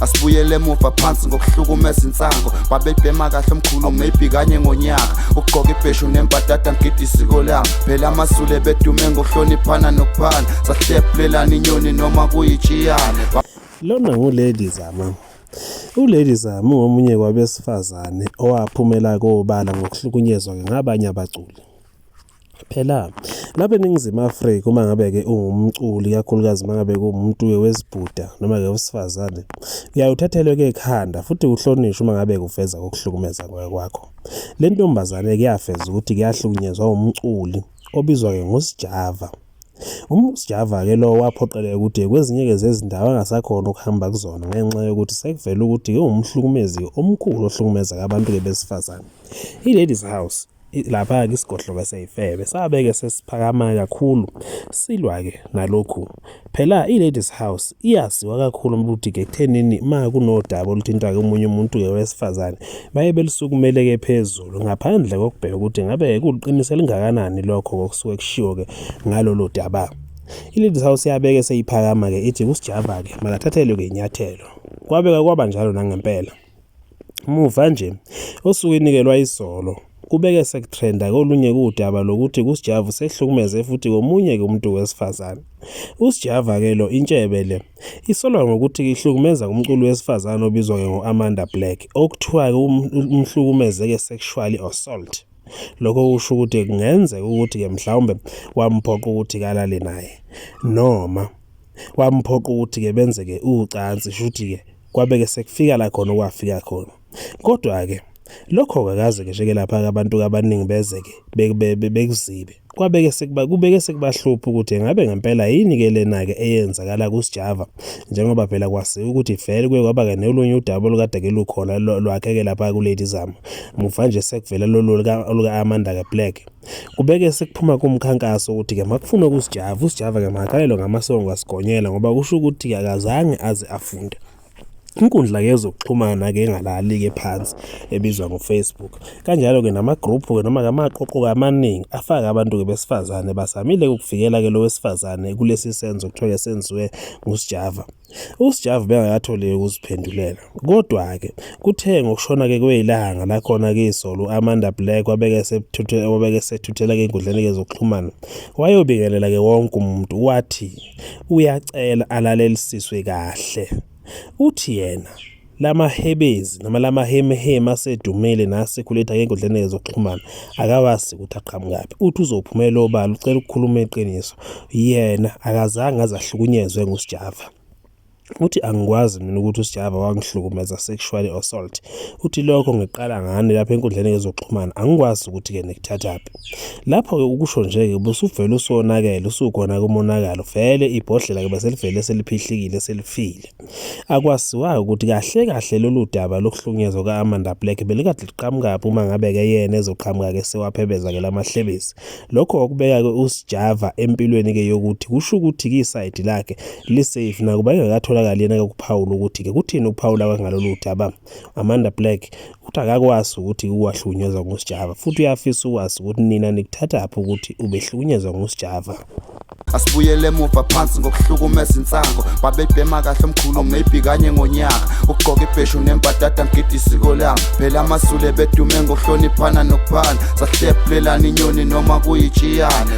Asibuyele emuva phansi ngokuhlukumeza insango babebhema kahle omkhulu maybe kanye ngonyaka ugqoka ibheshu nembadada ngidi isiko lami phela amasule bedume ngokuhloniphana nokuphana sahlephulelana inyoni noma kuyijiyane. Lona nguLady Zama. uLady Zama ungomunye kwabesifazane owaphumela kobala ngokuhlukunyezwa ngabanye abaculi. Phela lapha eNingizimu Afrika uma ngabe ke ungumculi kakhulukazi mangabe kuumuntu wesibhuda noma ke wesifazane uyawuthathelwe ke ekhanda futhi uhlonishwe uma ngabe kuveza ukuhlukumeza kwakho. Le ntombazane kuyafeza ukuthi kuyahlukunyezwa umculi obizwa ke ngoSjava. USjava ke lo waphoqeleka ukuthi kwezinye ke zezindawo angasakhona ukuhamba kuzona ngenxa yokuthi sekuvela ukuthi ke umhlukumezi omkhulu ohlukumeza abantu ke besifazane. iLadies House lapha ke isigodlo kaseyifebe sabeke sesiphakama kakhulu silwa ke nalokhu. Phela iLadies House iyaziwa kakhulu ukuthi ke kuthenini ma kunodaba oluthinta ke umunye umuntu ke wesifazane baye belisukumele ke phezulu ngaphandle kokubheka ukuthi ngabe kuliqinisela lingakanani lokho okusuke kushiwo ke ngalolo daba. iLadies House yabeke seyiphakama ke ithi kuSjava ke makathathelwe ke inyathelo. Kwabeka kwaba njalo nangempela. Muva nje osuku inikelwa izolo kubeke sekutrenda kolunye kudaba lokuthi kuSjava sehlukumeze futhi komunye ke umuntu wesifazane. uSjava ke lo intshebe le isolwa ngokuthi ihlukumeza umculi wesifazane obizwa ke ngoAmanda Black okuthiwa ke umhlukumeze ke sexually assault. Lokho kusho ukuthi kungenzeka ukuthi ke mhlawumbe wamphoqa ukuthi kalale naye noma wamphoqa ukuthi ke benze ke ucansi shuthi ke kwabeke sekufika la khona okwafika khona. Kodwa ke lokho akaze ke sheke lapha abantu abaningi bezeke bekuzibe kwabeke sekubahlupha ukuthi ngabe ngempela yini ke lena ke eyenzakala kuSjava njengoba phela kwasiwa ukuthi vele kwaba ke nelunye udaba olukade ke lukhona lwakhe ke lapha kuLady Zama. Muva nje sekuvela loluka Amanda ke Black kubeke sekuphuma kumkhankaso ukuthi ke makufuna kuSjava ke makhalelo ngamasongo asigonyela ngoba kusho ukuthi ke akazange aze afunde. Inkundla yezokuxhumana ke engalali ke phansi ebizwa ngoFacebook kanjalo ke namagroup ke noma ngamaqoqo amaningi afaka abantu ke besifazane basamile ukuvikela ke lo wesifazane kulesi senzo kuthiwa senziwe nguSjava. uSjava bengakatholi ukuziphendulela kodwa ke kuthe ngokushona ke kwelanga la khona ke izolo Amanda Black wabeke sethuthela ke enkundleni yezokuxhumana wayobingelela ke wonke umuntu wathi uyacela alalelisiswe kahle. Uthi yena lamahebezi noma lamahemeheme asedumile nasekhuletha ke enkundleni yezokuxhumana akawasi ukuthi aqhamukaphi. Uthi uzophumela obala ucela ukukhuluma eqiniso yena akazange azahlukunyezwe nguSjava. Uthi angikwazi mina ukuthi uSjava wangihlukumeza sexually assault. Uthi lokho ngiqala ngani lapha enkundleni yezokuxhumana angikwazi ukuthi ke nekuthathaphi. Lapho ke ukusho nje ke busuvela usonakele usukhona kumonakalo vele ibhodlela ke baselivele seliphihlikile selifile. Akwasiwa ukuthi kahle lolu daba lokuhlukunyezwa kaAmanda Black belikade liqhamuka uma ngabe ke yena ezoqhamuka ke sewaphebeza ke lamahlebezi. Lokho okubeka ke uSjava empilweni ke yokuthi kusho ukuthi ke iside lakhe lisafe nakuba engakatholakali yena ke kuphawula ukuthi ke kuthini ukuphawula kwangalolu daba. Amanda Black uthi akakwazi ukuthi uwahlukunyezwa nguSjava futhi uyafisa ukwazi ukuthi nina nikuthathaphi ukuthi ubehlukunyezwa nguSjava. Asibuyele emuva phansi ngokuhlukumeza insango babebhema kahle omkhulu maybe kanye ngonyaka ugqoka ibheshu nembadada ngidi isiko lami phela amasule bedume ngokuhloniphana nokuphana sahlephulelana inyoni noma kuyijiyane.